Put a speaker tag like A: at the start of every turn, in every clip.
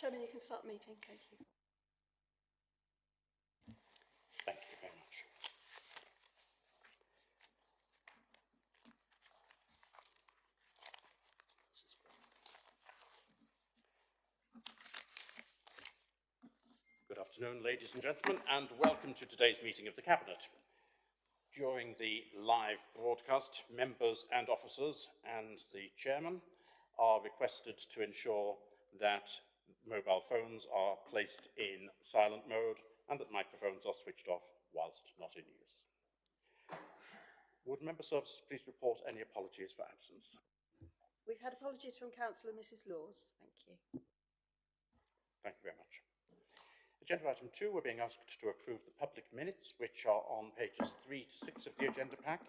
A: Chairman, you can start the meeting. Thank you.
B: Thank you very much. Good afternoon, ladies and gentlemen, and welcome to today's meeting of the Cabinet. During the live broadcast, members and officers and the chairman are requested to ensure that mobile phones are placed in silent mode and that microphones are switched off whilst not in use. Would member services please report any apologies for absence?
A: We've had apologies from Councillor Mrs Laws. Thank you.
B: Thank you very much. Agenda item 2, we're being asked to approve the public minutes, which are on pages 3 to 6 of the agenda pack,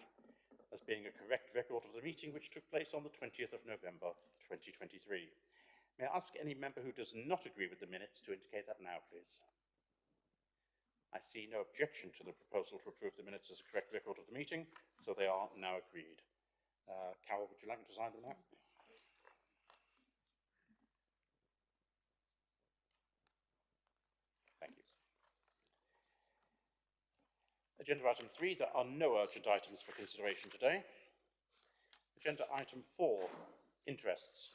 B: as being a correct record of the meeting which took place on the 20th of November 2023. May I ask any member who does not agree with the minutes to indicate that now, please? I see no objection to the proposal to approve the minutes as a correct record of the meeting, so they are now agreed. Carol, would you like me to sign them now? Thank you. Agenda item 3, there are no urgent items for consideration today. Agenda item 4, interests.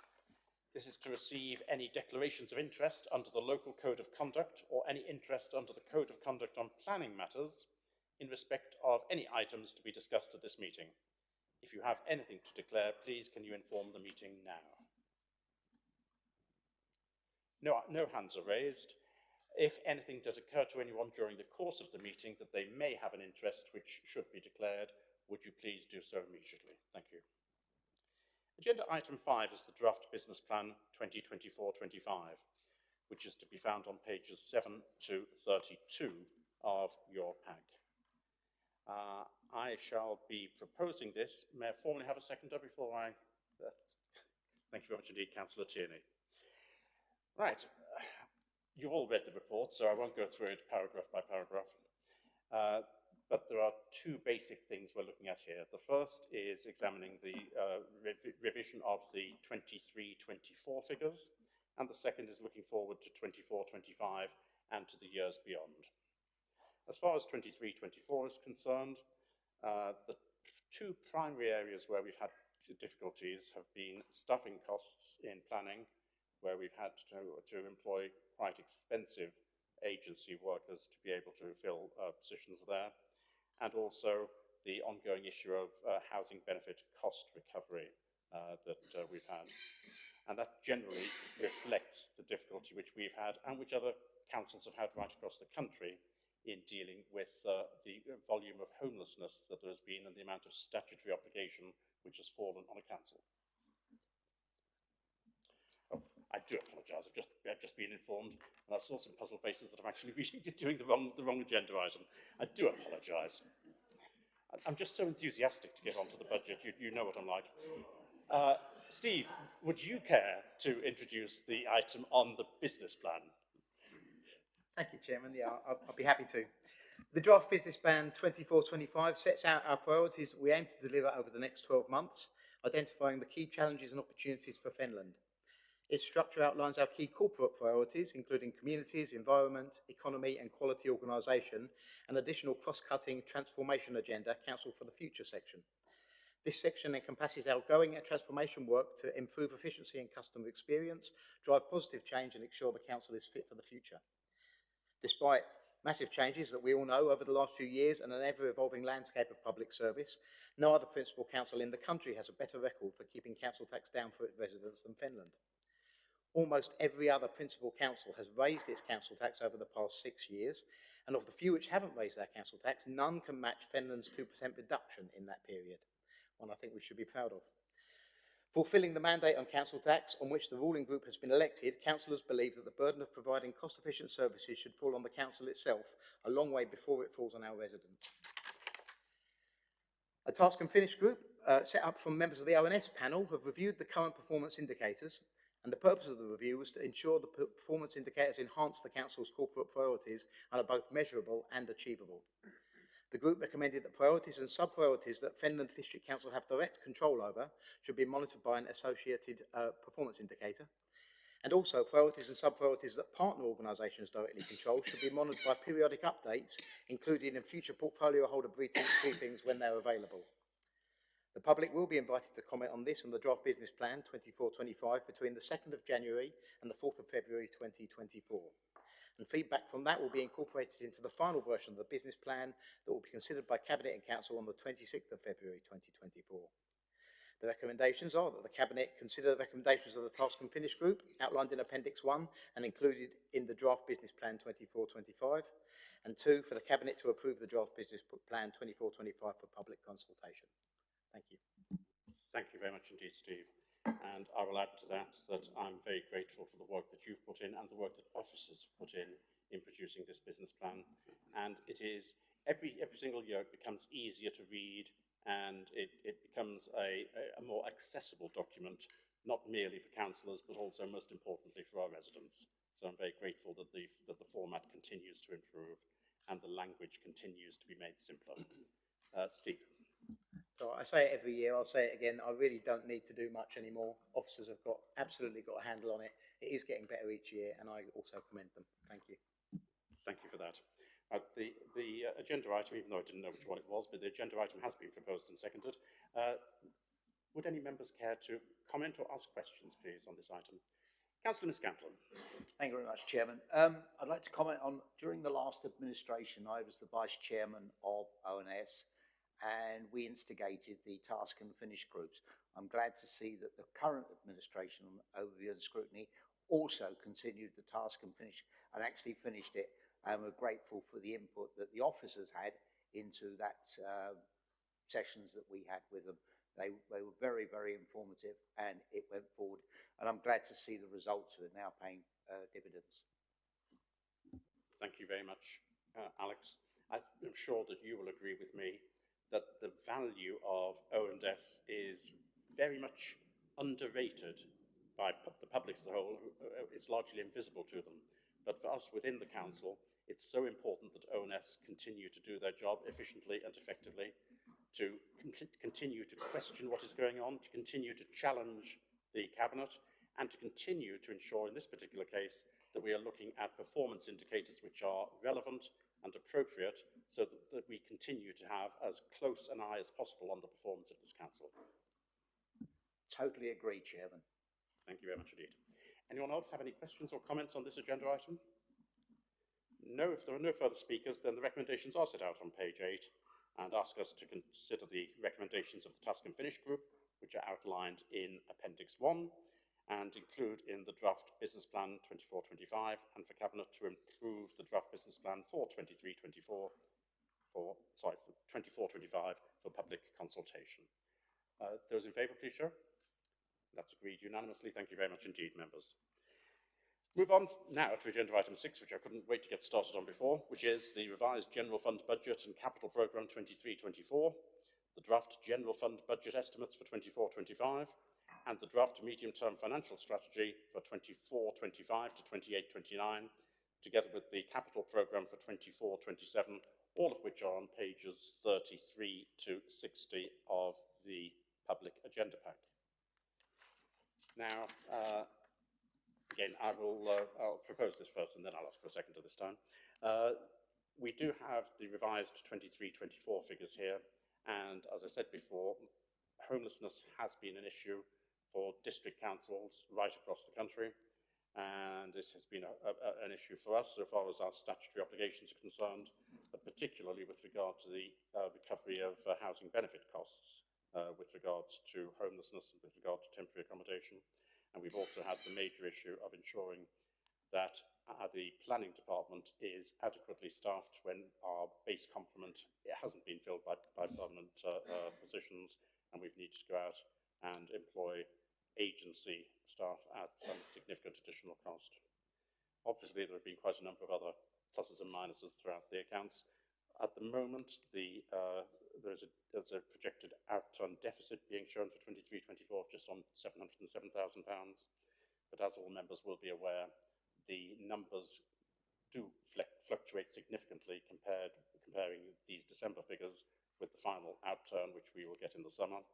B: This is to receive any declarations of interest under the local code of conduct or any interest under the code of conduct on planning matters in respect of any items to be discussed at this meeting. If you have anything to declare, please can you inform the meeting now? No hands are raised. If anything does occur to anyone during the course of the meeting that they may have an interest which should be declared, would you please do so immediately? Thank you. Agenda item 5 is the draft business plan 2024-25, which is to be found on pages 7 to 32 of your pack. I shall be proposing this. May I formally have a seconder before I... Thank you very much indeed, Councillor Tierney. Right. You've all read the report, so I won't go through it paragraph by paragraph. But there are two basic things we're looking at here. The first is examining the revision of the 23-24 figures, and the second is looking forward to 24-25 and to the years beyond. As far as 23-24 is concerned, the two primary areas where we've had difficulties have been staffing costs in planning, where we've had to employ quite expensive agency workers to be able to fill positions there, and also the ongoing issue of housing benefit cost recovery that we've had. And that generally reflects the difficulty which we've had and which other councils have had right across the country in dealing with the volume of homelessness that there has been and the amount of statutory obligation which has fallen on a council. Oh, I do apologise. I've just been informed, and I saw some puzzle faces that I'm actually doing the wrong agenda item. I do apologise. I'm just so enthusiastic to get onto the budget. You know what I'm like. Steve, would you care to introduce the item on the business plan?
C: Thank you, Chairman. Yeah, I'll be happy to. The draft business plan 24-25 sets out our priorities that we aim to deliver over the next 12 months, identifying the key challenges and opportunities for Fenland. Its structure outlines our key corporate priorities, including communities, environment, economy and quality organisation, and additional cross-cutting transformation agenda, Council for the Future section. This section encompasses our ongoing transformation work to improve efficiency and customer experience, drive positive change and ensure the Council is fit for the future. Despite massive changes that we all know over the last few years and an ever-evolving landscape of public service, no other principal council in the country has a better record for keeping council tax down for its residents than Fenland. Almost every other principal council has raised its council tax over the past 6 years, and of the few which haven't raised their council tax, none can match Fenland's 2% reduction in that period, one I think we should be proud of. Fulfilling the mandate on council tax on which the ruling group has been elected, councillors believe that the burden of providing cost-efficient services should fall on the council itself a long way before it falls on our residents. A task and finish group set up from members of the ONS panel have reviewed the current performance indicators, and the purpose of the review was to ensure the performance indicators enhance the council's corporate priorities and are both measurable and achievable. The group recommended that priorities and sub-priorities that Fenland District Council have direct control over should be monitored by an associated performance indicator, And also, priorities and sub-priorities that partner organisations directly control should be monitored by periodic updates, including in future portfolio holder briefings when they're available. The public will be invited to comment on this and the draft business plan 24-25 between the 2nd of January and the 4th of February 2024. And feedback from that will be incorporated into the final version of the business plan that will be considered by Cabinet and Council on the 26th of February 2024. The recommendations are that the Cabinet consider the recommendations of the Task and Finish Group outlined in Appendix 1 and included in the draft business plan 24-25, and 2, for the Cabinet to approve the draft business plan 24-25 for public consultation. Thank you.
B: Thank you very much indeed, Steve. And I will add to that that I'm very grateful for the work that you've put in and the work that officers have put in producing this business plan. And it is, every single year it becomes easier to read, and it becomes a more accessible document, not merely for councillors, but also, most importantly, for our residents. So I'm very grateful that the format continues to improve and the language continues to be made simpler. Steve.
C: So I say it every year, I'll say it again, I really don't need to do much anymore. Officers have absolutely got a handle on it. It is getting better each year, and I also commend them. Thank you.
B: Thank you for that. The agenda item, even though I didn't know which one it was, but the agenda item has been proposed and seconded. Would any members care to comment or ask questions, please, on this item? Councillor Scantlin.
D: Thank you very much, Chairman. I'd like to comment on, during the last administration, I was the Vice Chairman of ONS, and we instigated the Task and Finish groups. I'm glad to see that the current administration on overview and scrutiny also continued the Task and Finish and actually finished it, and we're grateful for the input that the officers had into that sessions that we had with them. They were very, very informative, and it went forward, and I'm glad to see the results of it now paying dividends.
B: Thank you very much, Alex. I'm sure that you will agree with me that the value of O&S is very much underrated by the public as a whole. It's largely invisible to them. But for us within the council, it's so important that O&S continue to do their job efficiently and effectively, to continue to question what is going on, to continue to challenge the Cabinet, and to continue to ensure, in this particular case, that we are looking at performance indicators which are relevant and appropriate, so that we continue to have as close an eye as possible on the performance of this council.
D: Totally agree, Chairman.
B: Thank you very much indeed. Anyone else have any questions or comments on this agenda item? No, if there are no further speakers, then the recommendations are set out on page 8 and ask us to consider the recommendations of the Task and Finish Group, which are outlined in Appendix 1, and include in the draft business plan 24-25, and for Cabinet to improve the draft business plan for 23-24, for 24-25 for public consultation. Those in favour, please show. That's agreed unanimously. Thank you very much indeed, members. Move on now to agenda item 6, which I couldn't wait to get started on before, which is the revised General Fund Budget and Capital Programme 23-24, the draft General Fund Budget estimates for 24-25, and the draft medium-term financial strategy for 24-25 to 28-29, together with the capital programme for 24-27, all of which are on pages 33 to 60 of the public agenda pack. Now, again, I'll propose this first, and then I'll ask for a second this time. We do have the revised 23-24 figures here, and as I said before, homelessness has been an issue for district councils right across the country, and this has been an issue for us so far as our statutory obligations are concerned, but particularly with regard to the recovery of housing benefit costs with regards to homelessness and with regard to temporary accommodation. And we've also had the major issue of ensuring that the planning department is adequately staffed when our base complement hasn't been filled by permanent positions, and we've needed to go out and employ agency staff at some significant additional cost. Obviously, there have been quite a number of other pluses and minuses throughout the accounts. At the moment, there's a projected outturn deficit being shown for 23-24 of just on £707,000. But as all members will be aware, the numbers do fluctuate significantly comparing these December figures with the final outturn, which we will get in the summer.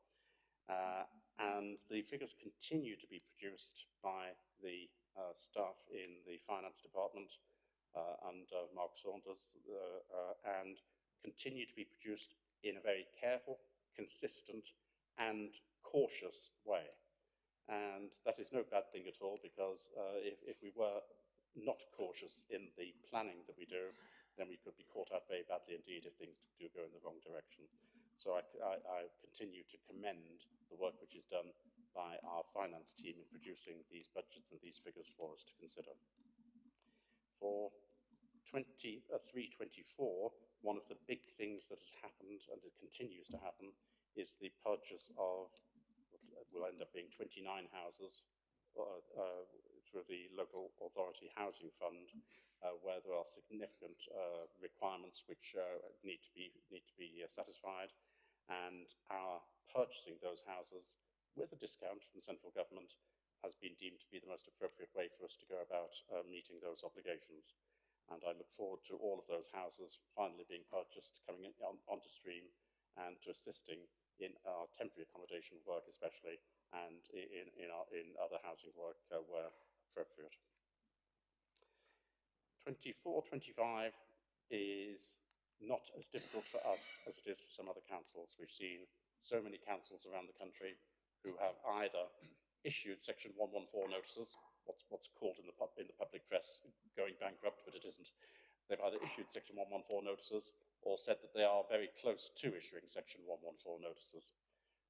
B: And the figures continue to be produced by the staff in the finance department under Mark Saunders and continue to be produced in a very careful, consistent and cautious way. And that is no bad thing at all, because if we were not cautious in the planning that we do, then we could be caught out very badly indeed if things do go in the wrong direction. So I continue to commend the work which is done by our finance team in producing these budgets and these figures for us to consider. For 23-24, one of the big things that has happened, and it continues to happen, is the purchase of, will end up being 29 houses through the local authority housing fund, where there are significant requirements which need to be satisfied, and our purchasing those houses with a discount from central government has been deemed to be the most appropriate way for us to go about meeting those obligations. And I look forward to all of those houses finally being purchased, coming onto stream, and to assisting in our temporary accommodation work especially, and in other housing work where appropriate. 24-25 is not as difficult for us as it is for some other councils. We've seen so many councils around the country who have either issued Section 114 notices, what's called in the public press going bankrupt, but it isn't. They've either issued Section 114 notices or said that they are very close to issuing Section 114 notices.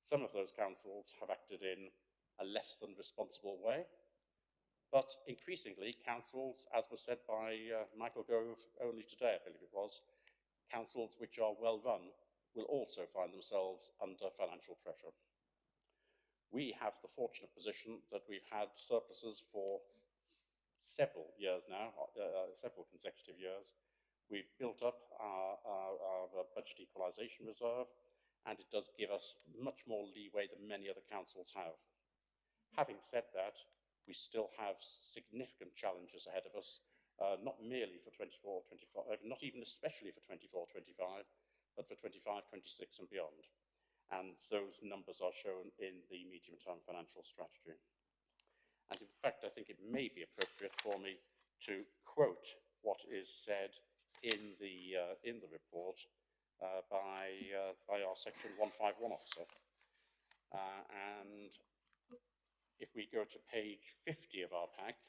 B: Some of those councils have acted in a less than responsible way, but increasingly councils, as was said by Michael Gove only today, I believe it was, councils which are well run will also find themselves under financial pressure. We have the fortunate position that we've had surpluses for several years now, several consecutive years. We've built up our budget equalisation reserve, and it does give us much more leeway than many other councils have. Having said that, we still have significant challenges ahead of us, not merely for 24-25, not even especially for 24-25, but for 25-26 and beyond. And those numbers are shown in the medium-term financial strategy. And in fact, I think it may be appropriate for me to quote what is said in the report by our Section 151 officer. And if we go to page 50 of our pack,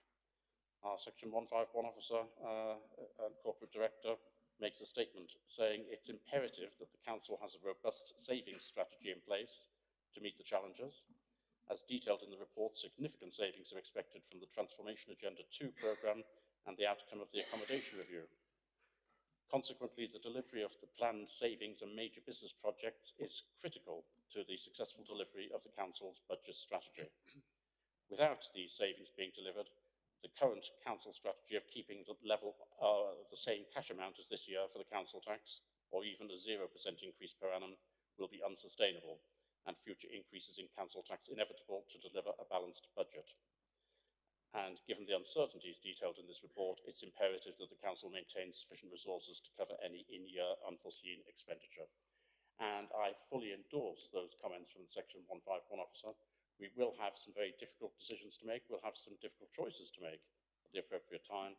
B: our Section 151 officer and corporate director makes a statement saying it's imperative that the council has a robust savings strategy in place to meet the challenges. As detailed in the report, significant savings are expected from the Transformation Agenda 2 programme and the outcome of the accommodation review. Consequently, the delivery of the planned savings and major business projects is critical to the successful delivery of the council's budget strategy. Without these savings being delivered, the current council strategy of keeping the level, the same cash amount as this year for the council tax, or even a 0% increase per annum, will be unsustainable, and future increases in council tax inevitable to deliver a balanced budget. And given the uncertainties detailed in this report, it's imperative that the council maintain sufficient resources to cover any in-year unforeseen expenditure. And I fully endorse those comments from the Section 151 officer. We will have some very difficult decisions to make. We'll have some difficult choices to make at the appropriate time,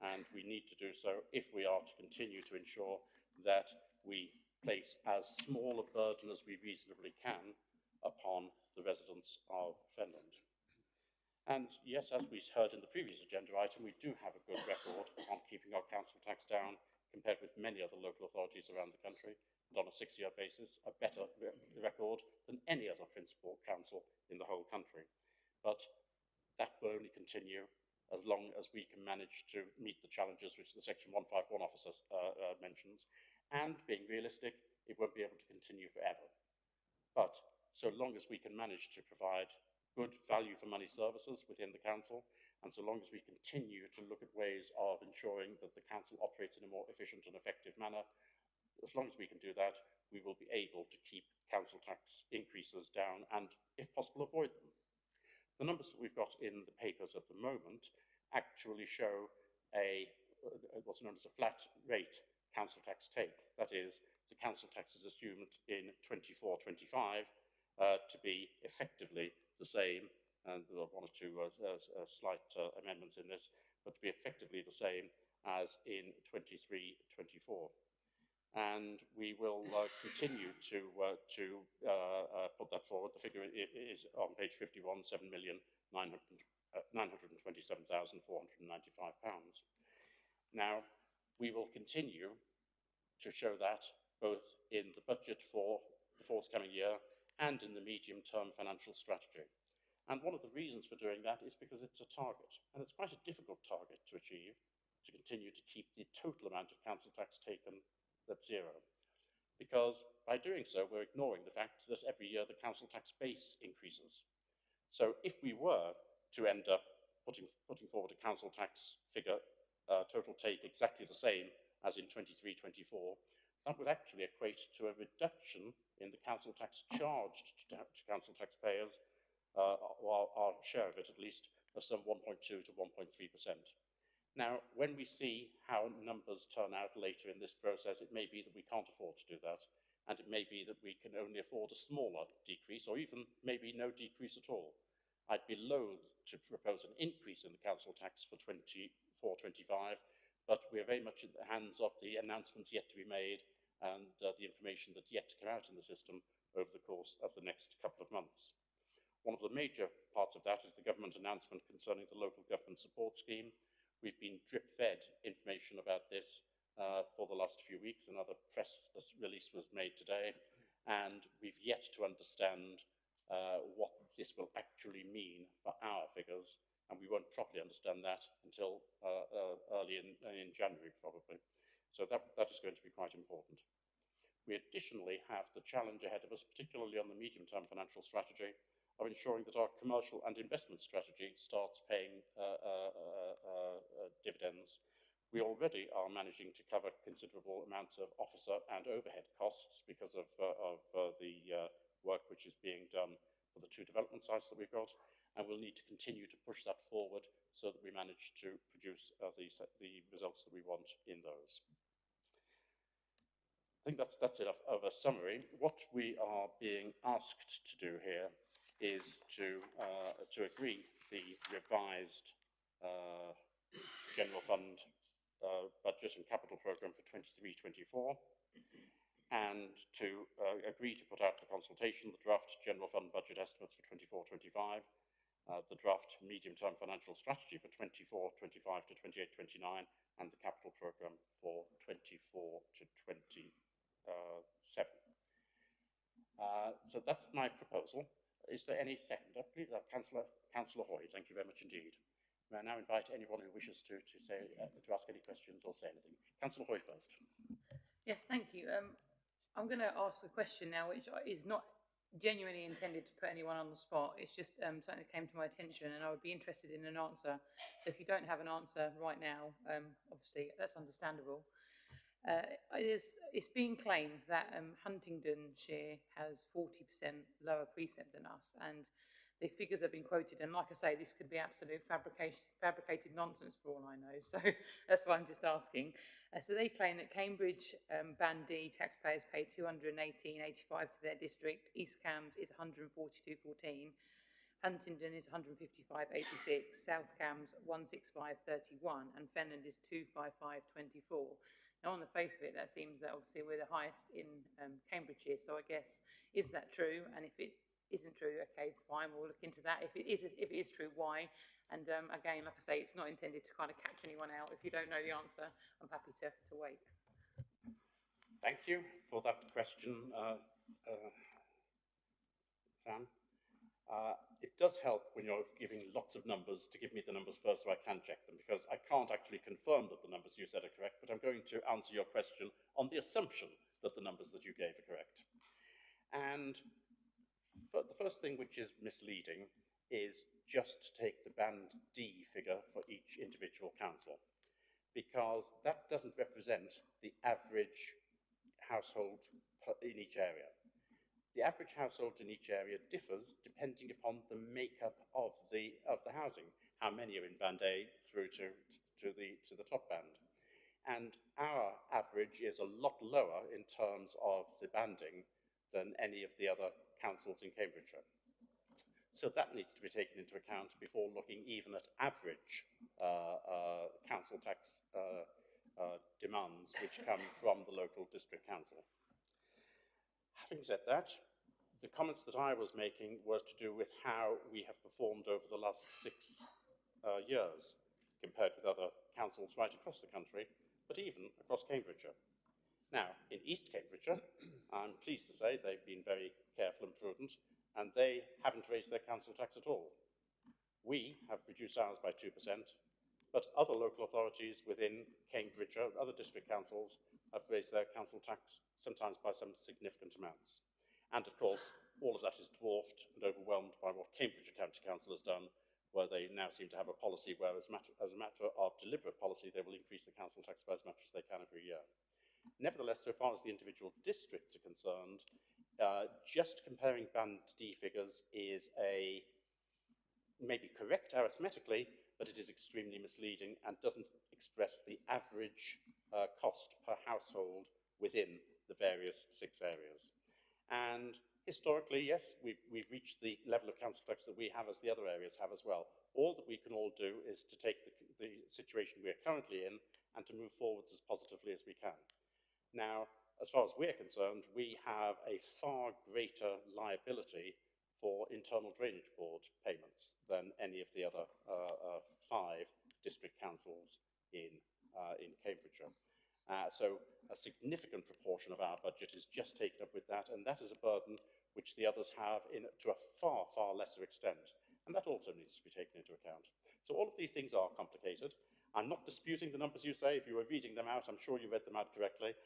B: and we need to do so if we are to continue to ensure that we place as small a burden as we reasonably can upon the residents of Fenland. And yes, as we heard in the previous agenda item, we do have a good record on keeping our council tax down compared with many other local authorities around the country, and on a 6-year basis, a better record than any other principal council in the whole country. But that will only continue as long as we can manage to meet the challenges which the Section 151 officer mentions. And being realistic, it won't be able to continue forever. But so long as we can manage to provide good value for money services within the council, and so long as we continue to look at ways of ensuring that the council operates in a more efficient and effective manner, as long as we can do that, we will be able to keep council tax increases down and, if possible, avoid them. The numbers that we've got in the papers at the moment actually show what's known as a flat rate council tax take. That is, the council tax is assumed in 24-25 to be effectively the same, and there are one or two slight amendments in this, but to be effectively the same as in 23-24. And we will continue to put that forward. The figure is on page 51, £927,495. Now, we will continue to show that both in the budget for the forthcoming year and in the medium-term financial strategy. And one of the reasons for doing that is because it's a target, and it's quite a difficult target to achieve, to continue to keep the total amount of council tax taken at zero. Because by doing so, we're ignoring the fact that every year the council tax base increases. So if we were to end up putting forward a council tax figure, total take exactly the same as in 23-24, that would actually equate to a reduction in the council tax charged to council taxpayers, or our share of it at least, of some 1.2 to 1.3%. Now, when we see how numbers turn out later in this process, it may be that we can't afford to do that, and it may be that we can only afford a smaller decrease, or even maybe no decrease at all. I'd be loath to propose an increase in the council tax for 24-25, but we're very much in the hands of the announcements yet to be made and the information that's yet to come out in the system over the course of the next couple of months. One of the major parts of that is the government announcement concerning the local government support scheme. We've been drip-fed information about this for the last few weeks. Another press release was made today, and we've yet to understand what this will actually mean for our figures, and we won't properly understand that until early in January, probably. So that is going to be quite important. We additionally have the challenge ahead of us, particularly on the medium-term financial strategy, of ensuring that our commercial and investment strategy starts paying dividends. We already are managing to cover considerable amounts of officer and overhead costs because of the work which is being done for the 2 development sites that we've got, and we'll need to continue to push that forward so that we manage to produce the results that we want in those. I think that's enough of a summary. What we are being asked to do here is to agree the revised general fund budget and capital programme for 23-24, and to agree to put out for consultation the draft general fund budget estimates for 24-25, the draft medium-term financial strategy for 24-25 to 28-29, and the capital programme for 24 to 27. So that's my proposal. Is there any seconder? Please, Councillor Hoy. Thank you very much indeed. May I now invite anyone who wishes to ask any questions or say anything. Councillor Hoy first.
E: Yes, thank you. I'm going to ask a question now, which is not genuinely intended to put anyone on the spot. It's just something that came to my attention, and I would be interested in an answer. So if you don't have an answer right now, obviously that's understandable. It's being claimed that Huntingdonshire has 40% lower precept than us, and the figures have been quoted, and like I say, this could be absolute fabricated nonsense for all I know, so that's why I'm just asking. So they claim that Cambridge Band D taxpayers pay 218.85 to their district, East Cambs is 142.14, Huntingdon is 155.86, South Cambs 165.31, and Fenland is 255.24. Now, on the face of it, that seems that obviously we're the highest in Cambridgeshire. So I guess, is that true? And if it isn't true, okay, fine, we'll look into that. If it is true, why? And again, like I say, it's not intended to kind of catch anyone out. If you don't know the answer, I'm happy to wait.
B: Thank you for that question, Sam. It does help when you're giving lots of numbers to give me the numbers first so I can check them, because I can't actually confirm that the numbers you said are correct, but I'm going to answer your question on the assumption that the numbers that you gave are correct. And the first thing which is misleading is just to take the Band D figure for each individual council, because that doesn't represent the average household in each area. The average household in each area differs depending upon the makeup of the housing, how many are in Band A through to the top band. And our average is a lot lower in terms of the banding than any of the other councils in Cambridgeshire. So that needs to be taken into account before looking even at average council tax demands which come from the local district council. Having said that, the comments that I was making were to do with how we have performed over the last 6 years compared with other councils right across the country, but even across Cambridgeshire. Now, in East Cambridgeshire, I'm pleased to say they've been very careful and prudent, and they haven't raised their council tax at all. We have reduced ours by 2%, but other local authorities within Cambridgeshire, other district councils, have raised their council tax sometimes by some significant amounts. And of course, all of that is dwarfed and overwhelmed by what Cambridgeshire County Council has done, where they now seem to have a policy where, as a matter of deliberate policy, they will increase the council tax by as much as they can every year. Nevertheless, so far as the individual districts are concerned, just comparing Band D figures is maybe correct arithmetically, but it is extremely misleading and doesn't express the average cost per household within the various 6 areas. And historically, yes, we've reached the level of council tax that we have as the other areas have as well. All that we can all do is to take the situation we're currently in and to move forwards as positively as we can. Now, as far as we're concerned, we have a far greater liability for internal drainage board payments than any of the other 5 district councils in Cambridgeshire. So a significant proportion of our budget is just taken up with that, and that is a burden which the others have to a far, far lesser extent. And that also needs to be taken into account. So all of these things are complicated. I'm not disputing the numbers you say. If you were reading them out, I'm sure you read them out correctly.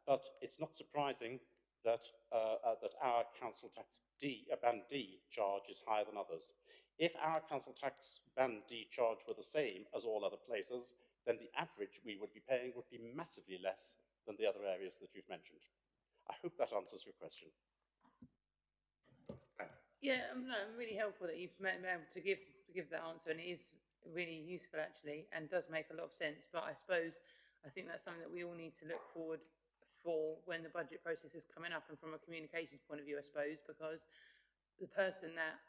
B: But it's not surprising that, that our council tax Band D charge is higher than others. If our council tax Band D charge were the same as all other places, then the average we would be paying would be massively less than the other areas that you've mentioned. I hope that answers your question.
E: Yeah, no, really helpful that you've been able to give that answer, and it is really useful actually, and does make a lot of sense. But I suppose I think that's something that we all need to look forward for when the budget process is coming up, and from a communications point of view, I suppose, because the person that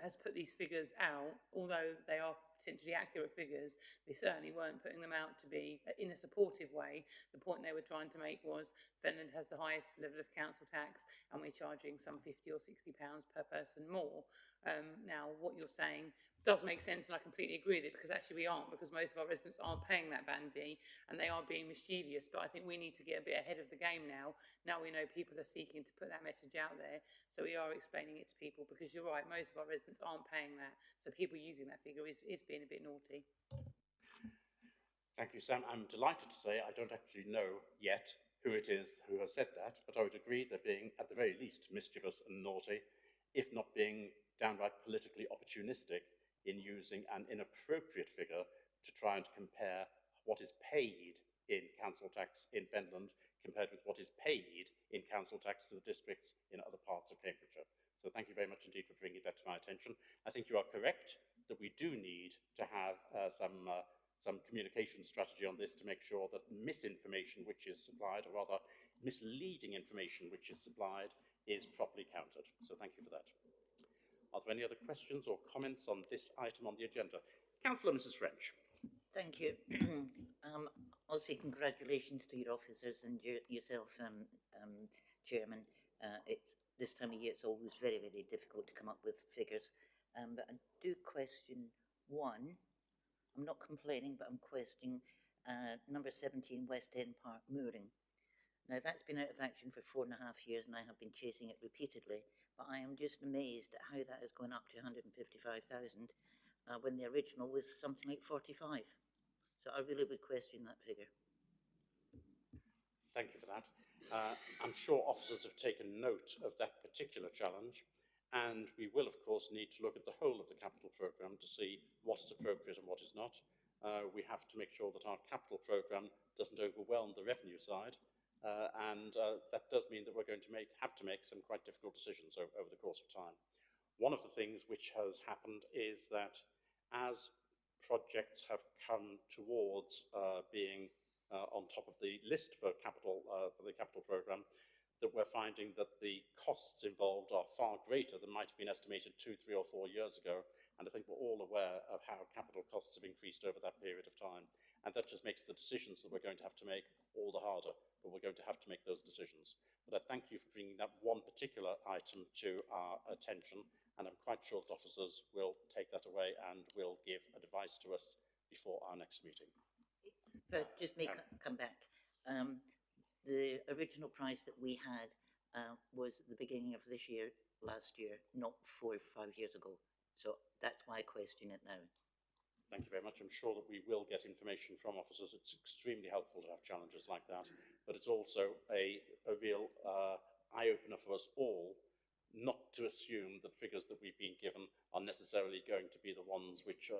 E: has put these figures out, although they are potentially accurate figures, they certainly weren't putting them out to be in a supportive way. The point they were trying to make was Fenland has the highest level of council tax and we're charging some £50 or £60 per person more. Now, what you're saying does make sense, and I completely agree with it, because actually we aren't, because most of our residents aren't paying that Band D and they are being mischievous. But I think we need to get a bit ahead of the game now. Now we know people are seeking to put that message out there, so we are explaining it to people, because you're right, most of our residents aren't paying that, so people using that figure is being a bit naughty.
B: Thank you, Sam. I'm delighted to say I don't actually know yet who it is who has said that, but I would agree they're being, at the very least, mischievous and naughty, if not being downright politically opportunistic in using an inappropriate figure to try and compare what is paid in council tax in Fenland compared with what is paid in council tax to the districts in other parts of Cambridgeshire. So thank you very much indeed for bringing that to my attention. I think you are correct that we do need to have some communication strategy on this to make sure that misinformation which is supplied, or rather misleading information which is supplied, is properly counted. So thank you for that. Are there any other questions or comments on this item on the agenda? Councillor Mrs. French.
F: Thank you. Also, congratulations to your officers and yourself, Chairman. This time of year, it's always very, very difficult to come up with figures. But I do question one. I'm not complaining, but I'm questioning number 17, West End Park mooring. Now, that's been out of action for 4.5 years, and I have been chasing it repeatedly. But I am just amazed at how that has gone up to 155,000 when the original was something like 45. So I really would question that figure.
B: Thank you for that. I'm sure officers have taken note of that particular challenge, and we will, of course, need to look at the whole of the capital programme to see what is appropriate and what is not. We have to make sure that our capital programme doesn't overwhelm the revenue side, and that does mean that we're going to have to make some quite difficult decisions over the course of time. One of the things which has happened is that as projects have come towards being on top of the list for the capital programme, that we're finding that the costs involved are far greater than might have been estimated 2, 3 or 4 years ago. And I think we're all aware of how capital costs have increased over that period of time. And that just makes the decisions that we're going to have to make all the harder, but we're going to have to make those decisions. But I thank you for bringing that one particular item to our attention, and I'm quite sure that officers will take that away and will give advice to us before our next meeting.
F: But just come back. The original price that we had was at the beginning of this year, last year, not 4 or 5 years ago. So that's why I question it now.
B: Thank you very much. I'm sure that we will get information from officers. It's extremely helpful to have challenges like that, but it's also a real eye-opener for us all not to assume that figures that we've been given are necessarily going to be the ones which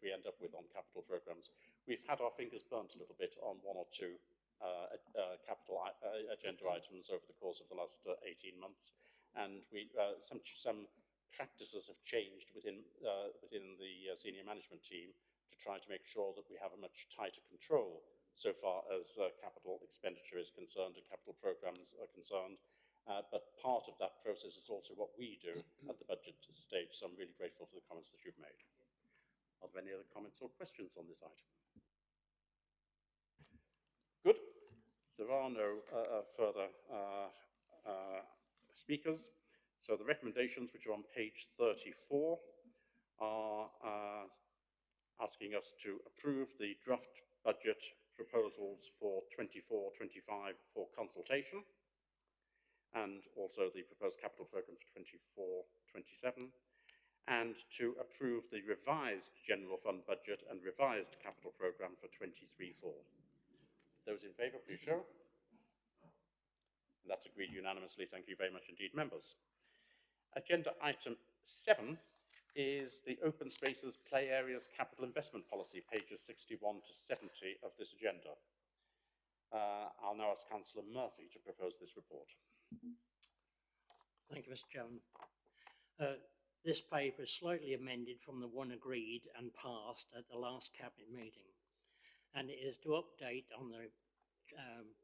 B: we end up with on capital programs. We've had our fingers burnt a little bit on 1 or 2 capital agenda items over the course of the last 18 months, and some practices have changed within the senior management team to try to make sure that we have a much tighter control so far as capital expenditure is concerned and capital programs are concerned. But part of that process is also what we do at the budget stage, so I'm really grateful for the comments that you've made. Are there any other comments or questions on this item? Good. There are no further speakers. So the recommendations, which are on page 34, are asking us to approve the draft budget proposals for 24-25 for consultation, and also the proposed capital programme for 24-27, and to approve the revised general fund budget and revised capital programme for 23-4. Those in favour, please show. And that's agreed unanimously. Thank you very much indeed, members. Agenda item 7 is the Open Spaces Play Areas Capital Investment Policy, pages 61 to 70 of this agenda. I'll now ask Councillor Murphy to propose this report.
G: Thank you, Mr. Chairman. This paper is slightly amended from the one agreed and passed at the last Cabinet meeting, and it is to update on the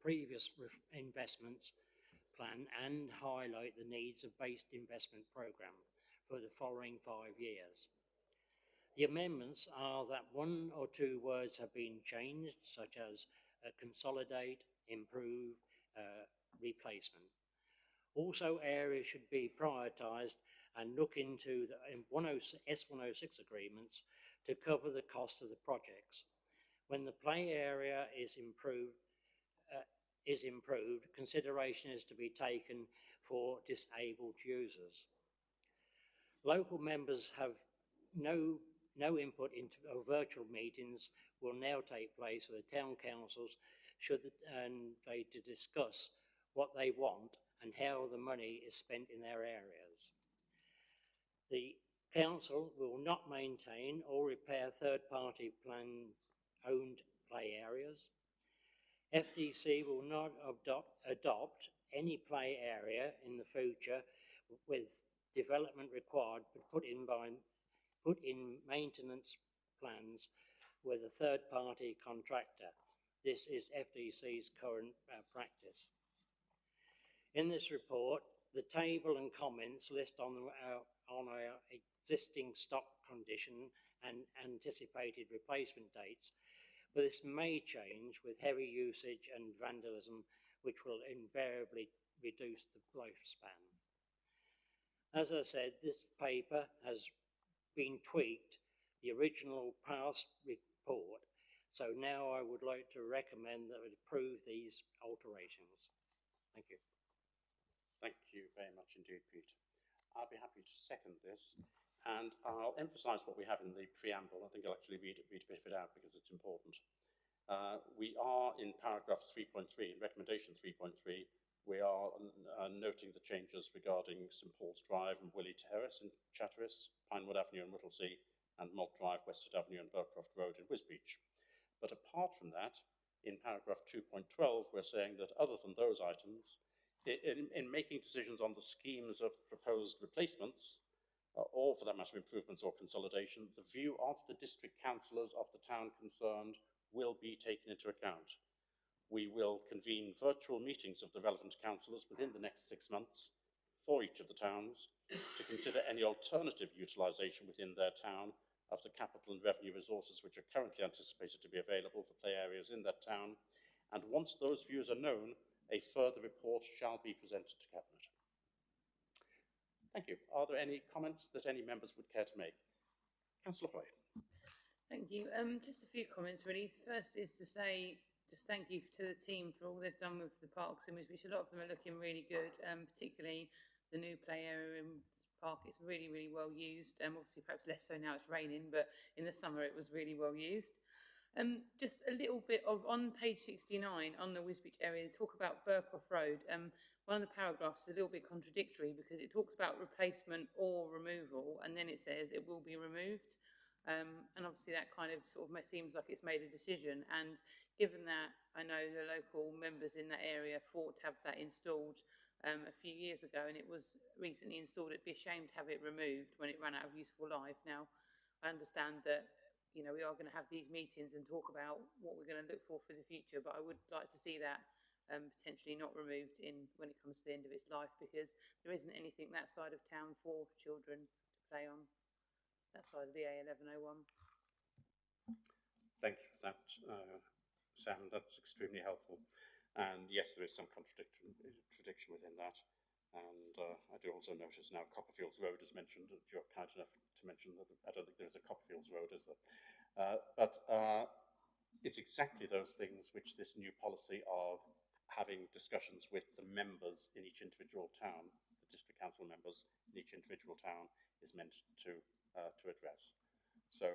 G: previous investments plan and highlight the needs of based investment programme for the following 5 years. The amendments are that 1 or 2 words have been changed, such as consolidate, improve, replacement. Also, areas should be prioritised and look into the S106 agreements to cover the cost of the projects. When the play area is improved, consideration is to be taken for disabled users. Local members have no input into virtual meetings will now take place for the town councils they to discuss what they want and how the money is spent in their areas. The council will not maintain or repair third-party plan-owned play areas. FDC will not adopt any play area in the future with development required, but put in maintenance plans with a third-party contractor. This is FDC's current practice. In this report, the table and comments list on our existing stock condition and anticipated replacement dates, but this may change with heavy usage and vandalism, which will invariably reduce the lifespan. As I said, this paper has been tweaked, the original past report, so now I would like to recommend that we approve these alterations. Thank you.
B: Thank you very much indeed, Pete. I'll be happy to second this, and I'll emphasise what we have in the preamble. I think I'll actually read a bit of it out because it's important. We are in paragraph 3.3, in recommendation 3.3, we are noting the changes regarding St Paul's Drive and Willey Terrace in Chatteris, Pinewood Avenue in Whittlesea, and Malt Drive, Westwood Avenue and Burcroft Road in Wisbech. But apart from that, in paragraph 2.12, we're saying that other than those items, in making decisions on the schemes of proposed replacements, or for that matter improvements or consolidation, the view of the district councillors of the town concerned will be taken into account. we will convene virtual meetings of the relevant councillors within the next 6 months for each of the towns to consider any alternative utilisation within their town of the capital and revenue resources which are currently anticipated to be available for play areas in that town. And once those views are known, a further report shall be presented to Cabinet. Thank you. Are there any comments that any members would care to make? Councillor Hoy.
E: Thank you. Just a few comments really. First is to say, just thank you to the team for all they've done with the parks, in which a lot of them are looking really good, particularly the new play area in the park. It's really, really well used. Obviously, perhaps less so now it's raining, but in the summer it was really well used. Just a little bit of, on page 69, on the Wisbech area, they talk about Burkoff Road. One of the paragraphs is a little bit contradictory because it talks about replacement or removal, and then it says it will be removed. And obviously that kind of sort of seems like it's made a decision. And given that I know the local members in that area fought to have that installed a few years ago, and it was recently installed, it'd be a shame to have it removed when it ran out of useful life. Now, I understand that, you know, we are going to have these meetings and talk about what we're going to look for the future, but I would like to see that potentially not removed when it comes to the end of its life, because there isn't anything that side of town for children to play on, that side of the A1101.
B: Thank you for that, Sam. That's extremely helpful. And yes, there is some contradiction within that. And I do also notice now Copperfields Road is mentioned. If you're kind enough to mention that, I don't think there's a Copperfields Road, is there? But it's exactly those things which this new policy of having discussions with the members in each individual town, the district council members in each individual town, is meant to address. So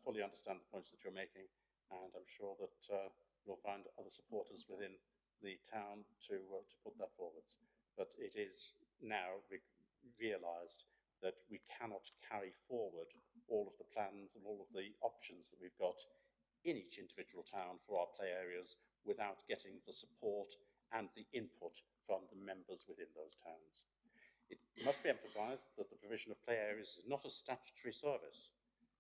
B: fully understand the points that you're making, and I'm sure that you'll find other supporters within the town to put that forwards. But it is now realised that we cannot carry forward all of the plans and all of the options that we've got in each individual town for our play areas without getting the support and the input from the members within those towns. It must be emphasised that the provision of play areas is not a statutory service.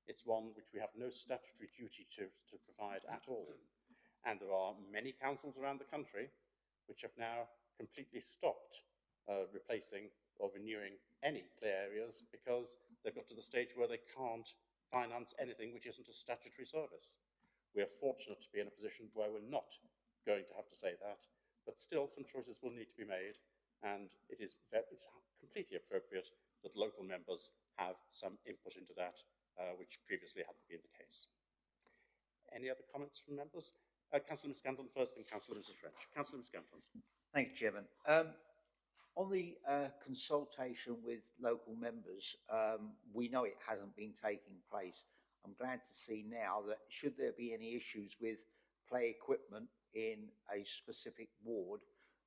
B: It's one which we have no statutory duty to provide at all. And there are many councils around the country which have now completely stopped replacing or renewing any play areas because they've got to the stage where they can't finance anything which isn't a statutory service. We are fortunate to be in a position where we're not going to have to say that, but still some choices will need to be made, and it's completely appropriate that local members have some input into that, which previously hadn't been the case. Any other comments from members? Councillor Miscandlin first, then Councillor Mrs French. Councillor Miscandlin.
D: Thank you, Chairman. On the consultation with local members, we know it hasn't been taking place. I'm glad to see now that should there be any issues with play equipment in a specific ward,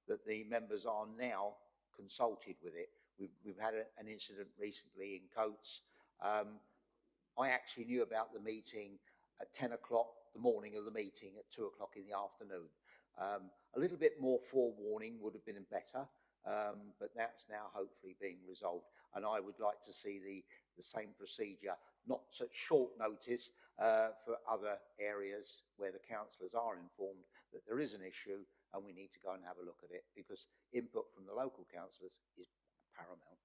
D: that the members are now consulted with it. We've had an incident recently in Coates. I actually knew about the meeting at 10 o'clock the morning of the meeting at 2 o'clock in the afternoon. A little bit more forewarning would have been better, but that's now hopefully being resolved. And I would like to see the same procedure, not such short notice for other areas where the councillors are informed that there is an issue and we need to go and have a look at it, because input from the local councillors is paramount.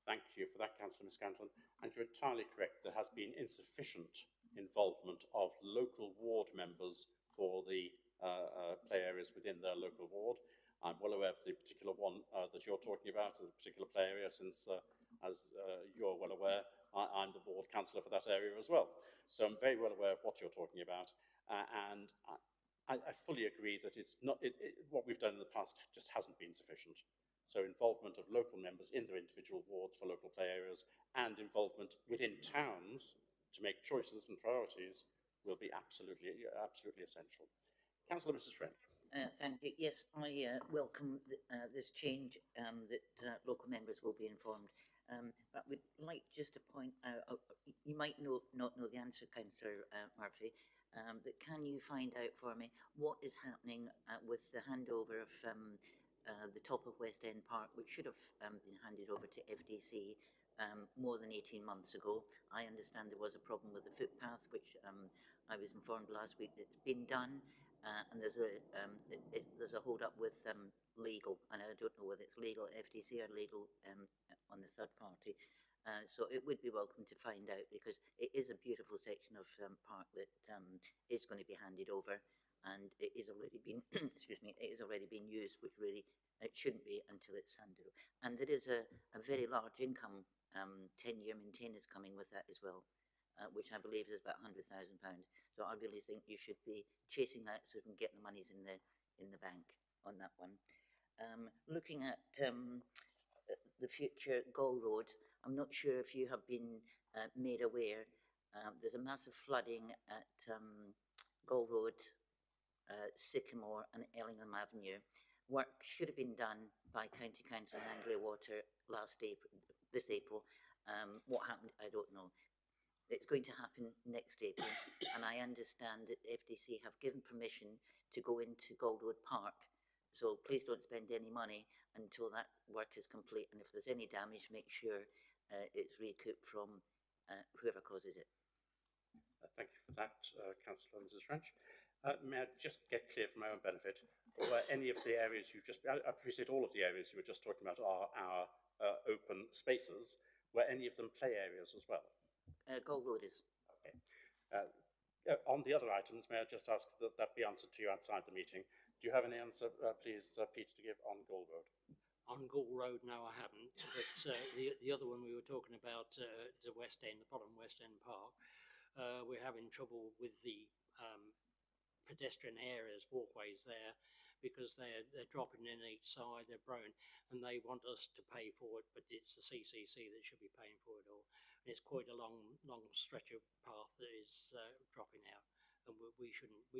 B: Thank you for that, Councillor Miscandlin. And you're entirely correct. There has been insufficient involvement of local ward members for the play areas within their local ward. I'm well aware of the particular one that you're talking about, the particular play area, since, as you're well aware, I'm the ward councillor for that area as well. So I'm very well aware of what you're talking about. And I fully agree that it's not, what we've done in the past just hasn't been sufficient. So involvement of local members in their individual wards for local play areas and involvement within towns to make choices and priorities will be absolutely essential. Councillor Mrs French.
F: Thank you. Yes, I welcome this change, that local members will be informed. But we'd like just to point out, you might not know the answer, Councillor Murphy, but can you find out for me what is happening with the handover of the top of West End Park, which should have been handed over to FDC more than 18 months ago. I understand there was a problem with the footpath, which I was informed last week that it's been done, and there's a hold up with legal, and I don't know whether it's legal FDC or legal on the third party. So it would be welcome to find out, because it is a beautiful section of park that is going to be handed over, and it is already been excuse me, it is already being used, which really it shouldn't be until it's handed over. And there is a very large income 10-year maintenance coming with that as well, which I believe is about £100,000. So I really think you should be chasing that so we can get the monies in the bank on that one. Looking at the future Goal Road, I'm not sure if you have been made aware, there's a massive flooding at Goal Road, Sycamore and Ellingham Avenue. Work should have been done by County Council and Anglia Water this April. What happened, I don't know. It's going to happen next April, and I understand that FDC have given permission to go into Gold Road Park. So please don't spend any money until that work is complete, and if there's any damage, make sure it's recouped from whoever causes it.
B: Thank you for that, Councillor Mrs French. May I just get clear for my own benefit, were any of the areas you've just, I appreciate all of the areas you were just talking about are our open spaces, were any of them play areas as well?
F: Gold Road is.
B: Okay. On the other items, may I just ask that that be answered to you outside the meeting? Do you have any answer, please, Peter, to give on Gold Road?
G: On Gall Road, no, I haven't. But the other one we were talking about, the West End, the bottom West End Park, we're having trouble with the pedestrian areas, walkways there, because they're dropping in each side, they're broken, and they want us to pay for it, but it's the CCC that should be paying for it all. And it's quite a long stretch of path that is dropping out, and we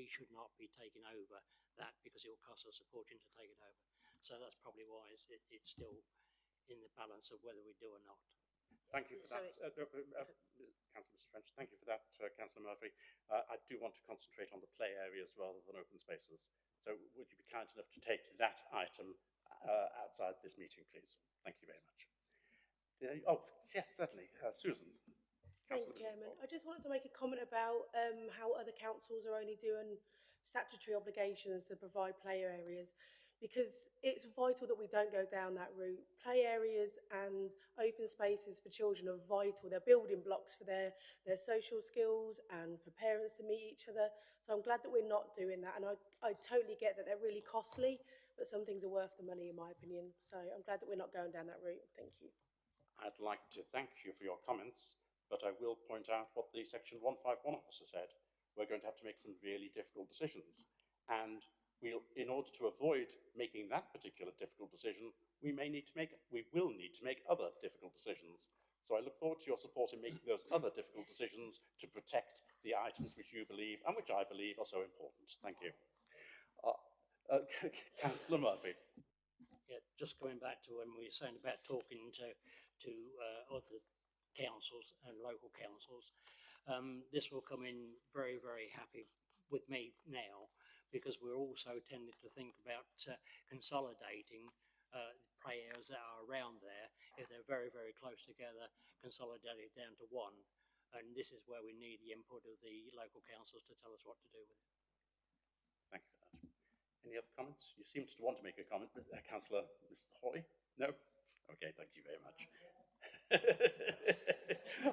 G: should not be taking over that, because it will cost us a fortune to take it over. So that's probably why it's still in the balance of whether we do or not.
B: Thank you for that, Councillor Mr French. Thank you for that, Councillor Murphy. I do want to concentrate on the play areas rather than open spaces. So would you be kind enough to take that item outside this meeting, please? Thank you very much. Oh, yes, certainly. Susan.
A: Thank you, Chairman. I just wanted to make a comment about how other councils are only doing statutory obligations to provide play areas, because it's vital that we don't go down that route. Play areas and open spaces for children are vital. They're building blocks for their social skills and for parents to meet each other. So I'm glad that we're not doing that. And I totally get that they're really costly, but some things are worth the money, in my opinion. So I'm glad that we're not going down that route. Thank you.
B: I'd like to thank you for your comments, but I will point out what the Section 151 officer said. We're going to have to make some really difficult decisions. And in order to avoid making that particular difficult decision, we will need to make other difficult decisions. So I look forward to your support in making those other difficult decisions to protect the items which you believe and which I believe are so important. Thank you. Councillor Murphy.
G: Yeah, just going back to when we were saying about talking to other councils and local councils, this will come in very, very happy with me now, because we're also tending to think about consolidating play areas that are around there. If they're very, very close together, consolidate it down to one. And this is where we need the input of the local councils to tell us what to do with it.
B: Thank you for that. Any other comments? You seem to want to make a comment, Councillor Mr Hawley? No? Okay, thank you very much.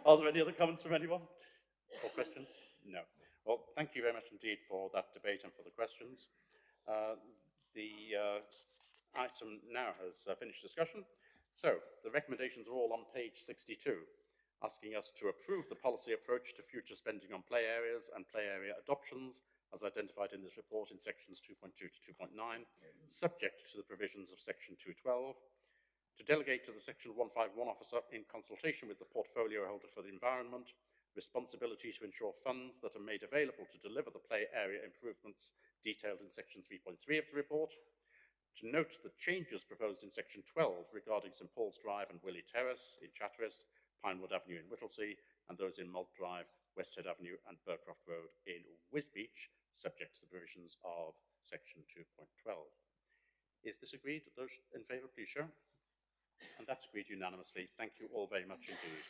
B: Are there any other comments from anyone? Or questions? No. Well, thank you very much indeed for that debate and for the questions. The item now has finished discussion. So the recommendations are all on page 62, asking us to approve the policy approach to future spending on play areas and play area adoptions, as identified in this report in sections 2.2 to 2.9, subject to the provisions of section 212, to delegate to the section 151 officer, in consultation with the portfolio holder for the environment, responsibility to ensure funds that are made available to deliver the play area improvements detailed in section 3.3 of the report, to note the changes proposed in section 12 regarding St Paul's Drive and Willey Terrace in Chatteris, Pinewood Avenue in Whittlesea, and those in Malt Drive, Westhead Avenue and Burcroft Road in Wisbeach, subject to the provisions of section 2.12. Is this agreed? Those in favour, please show. And that's agreed unanimously. Thank you all very much indeed.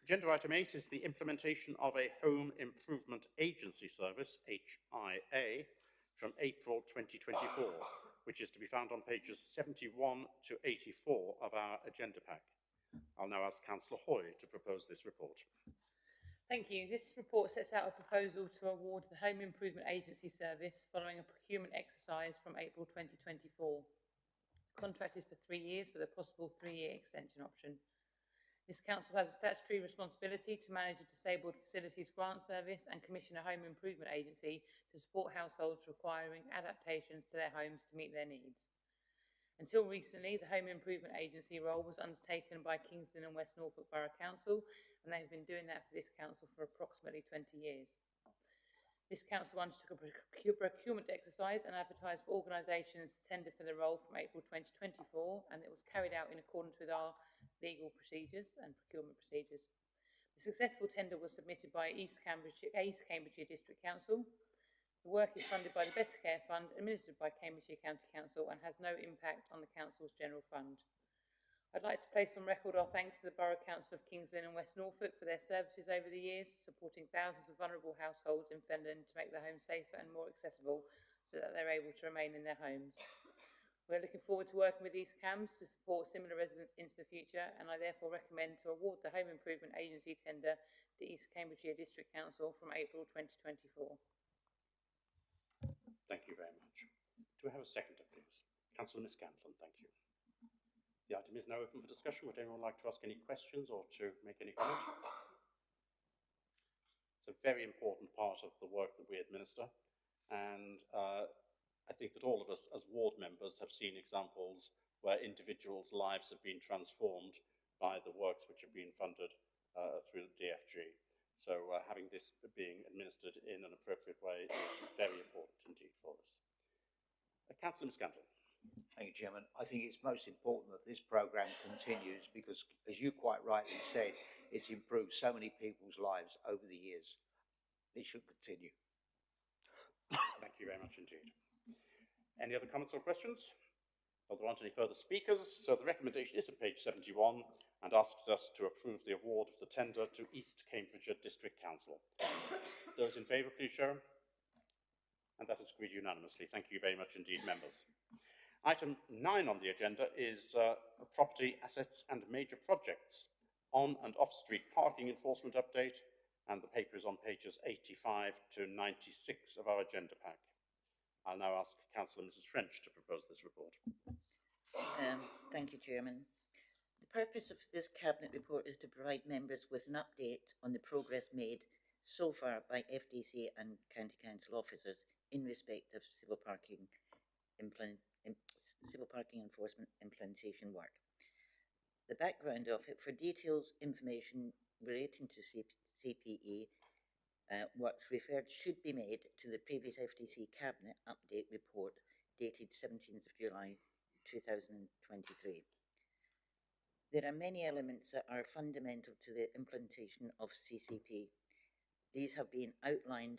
B: Agenda item 8 is the implementation of a Home Improvement Agency Service, HIA, from April 2024, which is to be found on pages 71 to 84 of our agenda pack. I'll now ask Councillor Hoy to propose this report.
E: Thank you. This report sets out a proposal to award the Home Improvement Agency service following a procurement exercise from April 2024. The contract is for 3 years with a possible 3-year extension option. This council has a statutory responsibility to manage a disabled facilities grant service and commission a home improvement agency to support households requiring adaptations to their homes to meet their needs. Until recently, the Home Improvement Agency role was undertaken by Kingston and West Norfolk Borough Council, and they have been doing that for this council for approximately 20 years. This council undertook a procurement exercise and advertised for organisations to tender for the role from April 2024, and it was carried out in accordance with our legal procedures and procurement procedures. The successful tender was submitted by East Cambridgeshire District Council. The work is funded by the Better Care Fund, administered by Cambridgeshire County Council, and has no impact on the council's general fund. I'd like to place on record our thanks to the Borough Council of Kingsland and West Norfolk for their services over the years, supporting thousands of vulnerable households in Fenland to make their homes safer and more accessible so that they're able to remain in their homes. We're looking forward to working with East Cambs to support similar residents into the future, and I therefore recommend to award the Home Improvement Agency tender to East Cambridgeshire District Council from April 2024.
B: Thank you very much. Do we have a seconder, please? Councillor Miscantlin, thank you. The item is now open for discussion. Would anyone like to ask any questions or to make any comment? It's a very important part of the work that we administer, and I think that all of us as ward members have seen examples where individuals' lives have been transformed by the works which have been funded through the DFG. So having this being administered in an appropriate way is very important indeed for us. Councillor Miscantlin.
D: Thank you, Chairman. I think it's most important that this programme continues because, as you quite rightly said, it's improved so many people's lives over the years. It should continue.
B: Thank you very much indeed. Any other comments or questions? Well, there aren't any further speakers, so the recommendation is at page 71 and asks us to approve the award of the tender to East Cambridgeshire District Council. Those in favour, please show. And that is agreed unanimously. Thank you very much indeed, members. Item 9 on the agenda is property, assets and major projects, on and off-street parking enforcement update, and the paper is on pages 85 to 96 of our agenda pack. I'll now ask Councillor Mrs French to propose this report.
F: Thank you, Chairman. The purpose of this Cabinet report is to provide members with an update on the progress made so far by FDC and County Council officers in respect of civil parking enforcement implementation work. The background of it: for details, information relating to CPE works referred should be made to the previous FDC Cabinet update report dated 17th of July 2023. There are many elements that are fundamental to the implementation of CCP. These have been outlined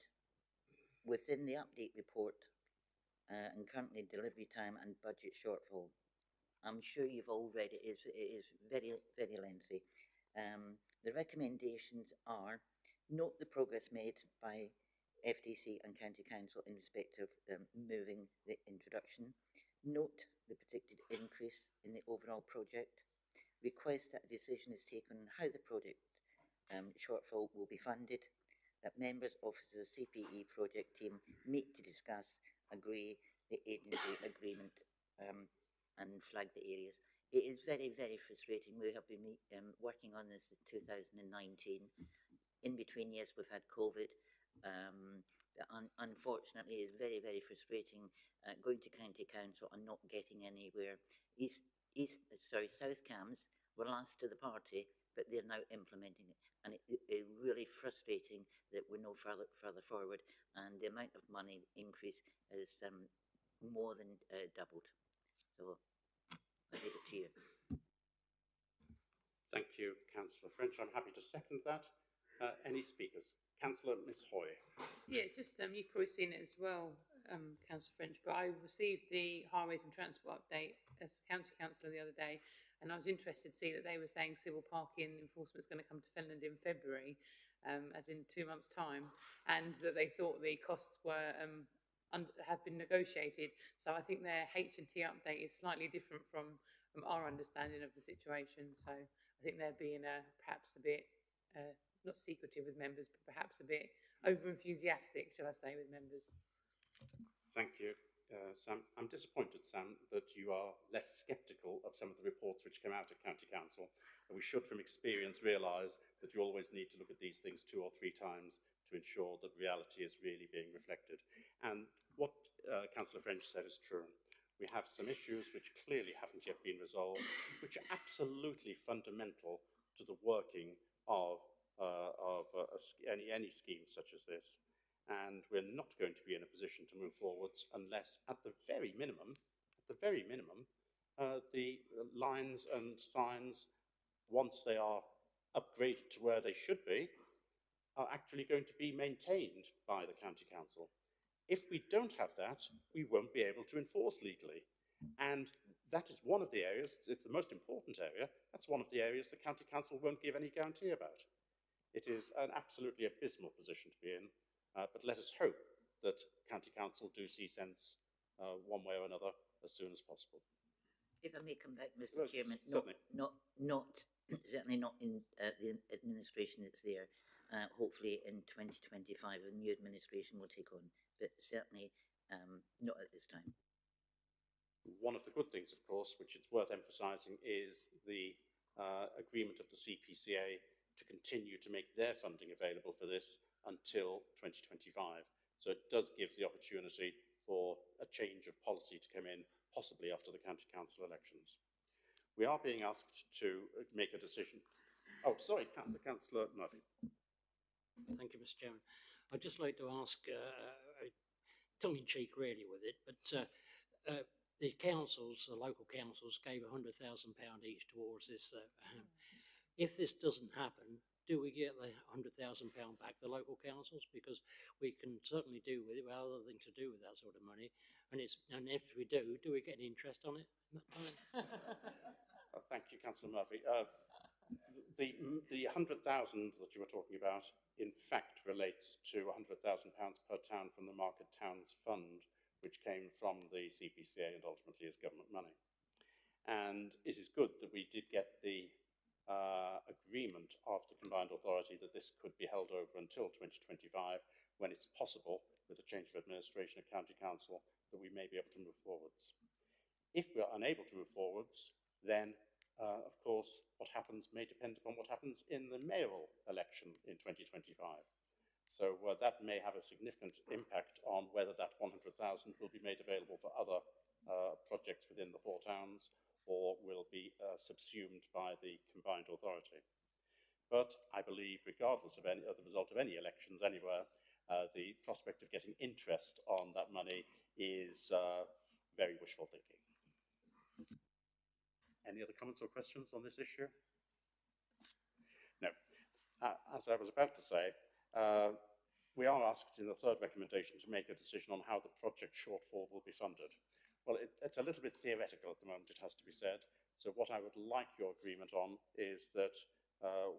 F: within the update report and currently delivery time and budget shortfall. I'm sure you've all read it. It is very, very lengthy. The recommendations are: note the progress made by FDC and County Council in respect of moving the introduction. Note the predicted increase in the overall project. Request that a decision is taken on how the project shortfall will be funded. That members, officers, CPE project team meet to discuss, agree the agency agreement and flag the areas. It is very, very frustrating. We have been working on this in 2019. In between years, we've had COVID. Unfortunately, it's very, very frustrating going to County Council and not getting anywhere. South Cams were last to the party, but they're now implementing it. And it's really frustrating that we're no further forward, and the amount of money increase is more than doubled. So I leave it to you.
B: Thank you, Councillor French. I'm happy to second that. Any speakers? Councillor Miss Hoy.
E: Yeah, just you've probably seen it as well. Councillor French, but I received the Highways and Transport update as County Councillor the other day, and I was interested to see that they were saying civil parking enforcement is going to come to Fenland in February, as in 2 months' time, and that they thought the costs were have been negotiated. So I think their H&T update is slightly different from our understanding of the situation. So I think they're being perhaps a bit not secretive with members, but perhaps a bit over enthusiastic, shall I say, with members.
B: Thank you, Sam. I'm disappointed, Sam, that you are less sceptical of some of the reports which come out of County Council. And we should, from experience, realise that you always need to look at these things 2 or 3 times to ensure that reality is really being reflected. And what Councillor French said is true. We have some issues which clearly haven't yet been resolved, which are absolutely fundamental to the working of any scheme such as this. And we're not going to be in a position to move forwards unless, at the very minimum, the lines and signs, once they are upgraded to where they should be, are actually going to be maintained by the County Council. If we don't have that, we won't be able to enforce legally. And that is one of the areas, it's the most important area, that's one of the areas the County Council won't give any guarantee about. It is an absolutely abysmal position to be in. But let us hope that County Council do see sense one way or another as soon as possible.
F: If I may come back, Mr. Chairman,
B: certainly.
F: Certainly not in the administration that's there. Hopefully in 2025 a new administration will take on, but certainly not at this time.
B: One of the good things, of course, which it's worth emphasising, is the agreement of the CPCA to continue to make their funding available for this until 2025. So it does give the opportunity for a change of policy to come in, possibly after the County Council elections. We are being asked to make a decision. Oh, sorry, Councillor Murphy.
G: Thank you, Mr. Chairman. I'd just like to ask, tongue-in-cheek really with it, but the councils, the local councils, gave £100,000 each towards this. If this doesn't happen, do we get the £100,000 back, the local councils? Because we can certainly do with it, well, other things to do with that sort of money. And if we do we get any interest on it?
B: Thank you, Councillor Murphy. The 100,000 that you were talking about, in fact, relates to £100,000 per town from the Market Towns Fund, which came from the CPCA and ultimately is government money. And it is good that we did get the agreement of the combined authority that this could be held over until 2025, when it's possible, with a change of administration at County Council, that we may be able to move forwards. If we are unable to move forwards, then of course what happens may depend upon what happens in the mayoral election in 2025. So that may have a significant impact on whether that 100,000 will be made available for other projects within the 4 towns, or will be subsumed by the combined authority. But I believe, regardless of the result of any elections anywhere, the prospect of getting interest on that money is very wishful thinking. Any other comments or questions on this issue? No. As I was about to say, we are asked in the 3rd recommendation to make a decision on how the project shortfall will be funded. Well, it's a little bit theoretical at the moment, it has to be said. So what I would like your agreement on is that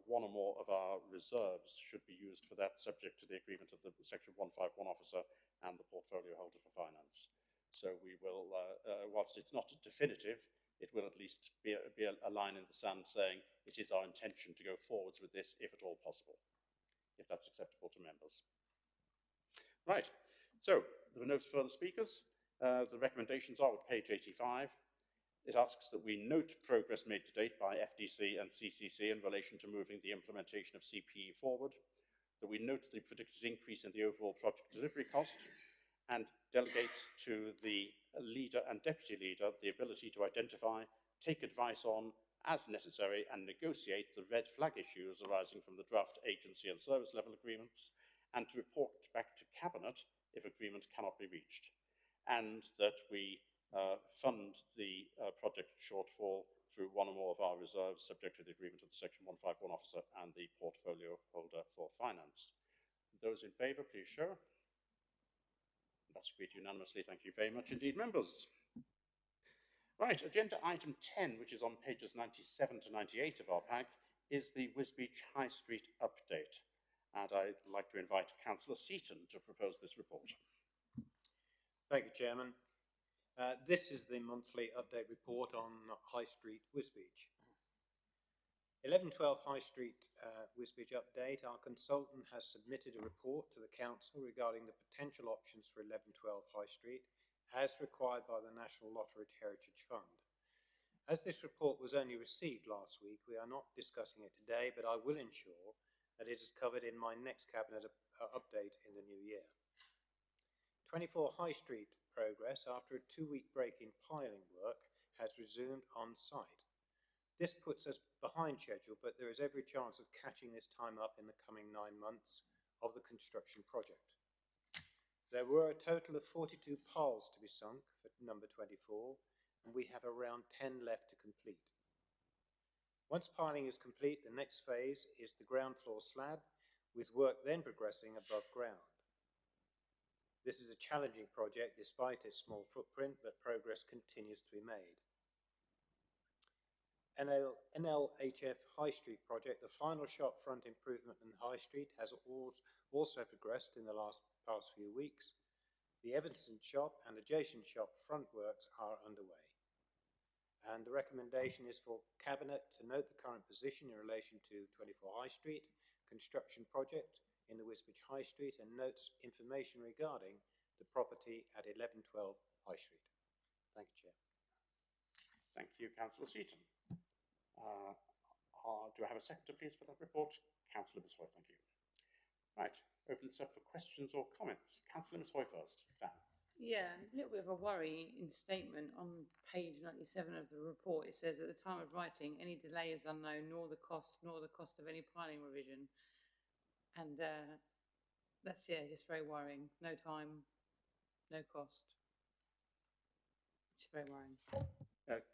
B: one or more of our reserves should be used for that, subject to the agreement of the Section 151 officer and the portfolio holder for finance. So we will, whilst it's not definitive, it will at least be a line in the sand saying it is our intention to go forwards with this if at all possible, if that's acceptable to members. Right, so there are no further speakers. The recommendations are at page 85. It asks that we note progress made to date by FDC and CCC in relation to moving the implementation of CPE forward, that we note the predicted increase in the overall project delivery cost, and delegates to the leader and deputy leader the ability to identify, take advice on, as necessary, and negotiate the red flag issues arising from the draft agency and service level agreements, and to report back to Cabinet if agreement cannot be reached, and that we fund the project shortfall through one or more of our reserves, subject to the agreement of the Section 151 officer and the portfolio holder for finance. Those in favour, please show. That's agreed unanimously. Thank you very much indeed, members. Right, agenda item 10, which is on pages 97 to 98 of our pack, is the Wisbech High Street update. And I'd like to invite Councillor Seaton to propose this report.
H: Thank you, Chairman. This is the monthly update report on High Street, Wisbech. 1112 High Street, Wisbech update. Our consultant has submitted a report to the Council regarding the potential options for 1112 High Street, as required by the National Lottery Heritage Fund. As this report was only received last week, we are not discussing it today, but I will ensure that it is covered in my next Cabinet update in the new year. 24 High Street progress after a 2-week break in piling work has resumed on site. This puts us behind schedule, but there is every chance of catching this time up in the coming 9 months of the construction project. There were a total of 42 piles to be sunk for number 24, and we have around 10 left to complete. Once piling is complete, the next phase is the ground floor slab, with work then progressing above ground. This is a challenging project despite its small footprint, but progress continues to be made. NLHF High Street project, the final shop front improvement in High Street, has also progressed in the past few weeks. The Evanston shop and adjacent shop front works are underway. And the recommendation is for Cabinet to note the current position in relation to 24 High Street construction project in the Wisbech High Street, and notes information regarding the property at 1112 High Street. Thank you, Chair.
B: Thank you, Councillor Seaton. Do I have a seconder, please, for that report? Councillor Missoy, thank you. Right, open this up for questions or comments. Councillor Missoy first. Sam.
E: Yeah, a little bit of a worry in the statement on page 97 of the report. It says, at the time of writing, any delay is unknown, nor the cost of any piling revision. And that's, yeah, just very worrying. No time, no cost. It's very worrying.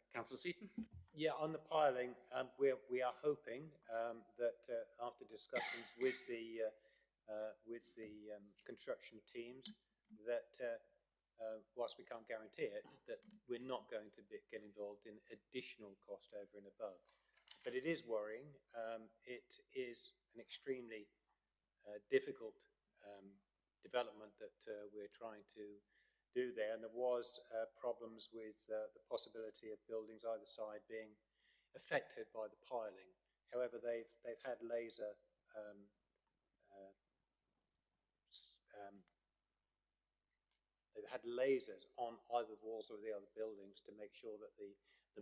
B: Councillor Seaton?
H: Yeah, on the piling, we are hoping that after discussions with the construction teams, that whilst we can't guarantee it, that we're not going to get involved in additional cost over and above. But it is worrying. It is an extremely difficult development that we're trying to do there, and there was problems with the possibility of buildings either side being affected by the piling. However, they've had laser they've had lasers on either the walls or the other buildings to make sure that the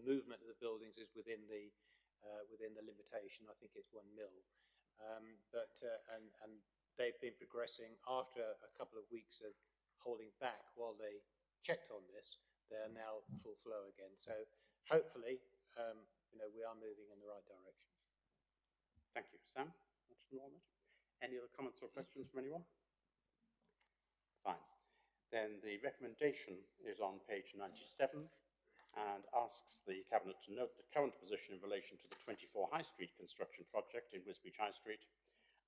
H: movement of the buildings is within the limitation. I think it's 1 mil, and they've been progressing after a couple of weeks of holding back while they checked on this. They're now full flow again. So hopefully, we are moving in the right direction.
B: Thank you. Sam? Any other comments or questions from anyone? Fine. Then the recommendation is on page 97 and asks the Cabinet to note the current position in relation to the 24 High Street construction project in Wisbech High Street,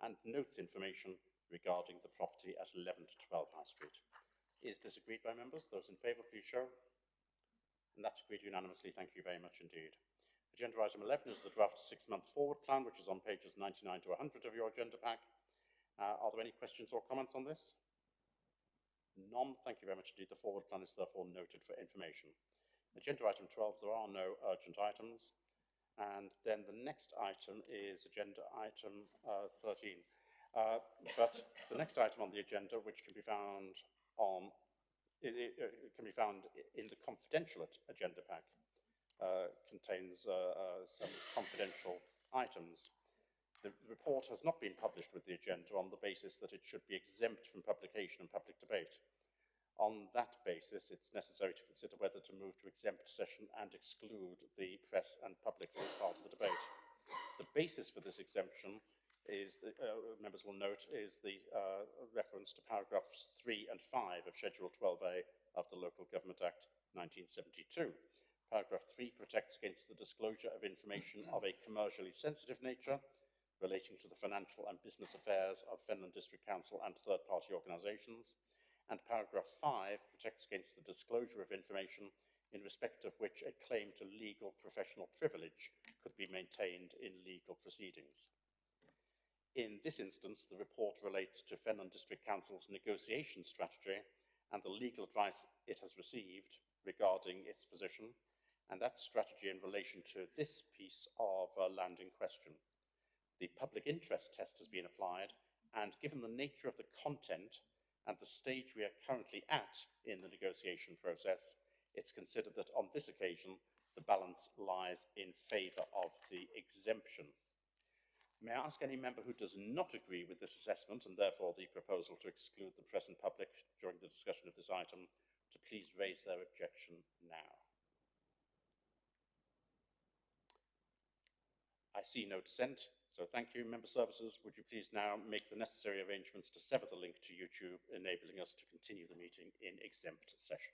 B: and notes information regarding the property at 11 to 12 High Street. Is this agreed by members? Those in favour, please show. And that's agreed unanimously. Thank you very much indeed. Agenda item 11 is the draft 6-month forward plan, which is on pages 99 to 100 of your agenda pack. Are there any questions or comments on this? None. Thank you very much indeed. The forward plan is therefore noted for information. Agenda item 12, there are no urgent items. And then the next item is agenda item 13. But the next item on the agenda, which can be found on, can be found in the confidential agenda pack, contains some confidential items. The report has not been published with the agenda on the basis that it should be exempt from publication and public debate. On that basis, it's necessary to consider whether to move to exempt session and exclude the press and public from this part of the debate. The basis for this exemption is, members will note, is the reference to paragraphs 3 and 5 of Schedule 12A of the Local Government Act 1972. Paragraph 3 protects against the disclosure of information of a commercially sensitive nature relating to the financial and business affairs of Fenland District Council and third-party organisations. and paragraph 5 protects against the disclosure of information in respect of which a claim to legal professional privilege could be maintained in legal proceedings. In this instance, the report relates to Fenland District Council's negotiation strategy and the legal advice it has received regarding its position, and that strategy in relation to this piece of land in question. The public interest test has been applied, and given the nature of the content and the stage we are currently at in the negotiation process, it's considered that on this occasion, the balance lies in favour of the exemption. May I ask any member who does not agree with this assessment and therefore the proposal to exclude the present public during the discussion of this item to please raise their objection now? I see no dissent, so thank you. Member Services, would you please now make the necessary arrangements to sever the link to YouTube, enabling us to continue the meeting in exempt session?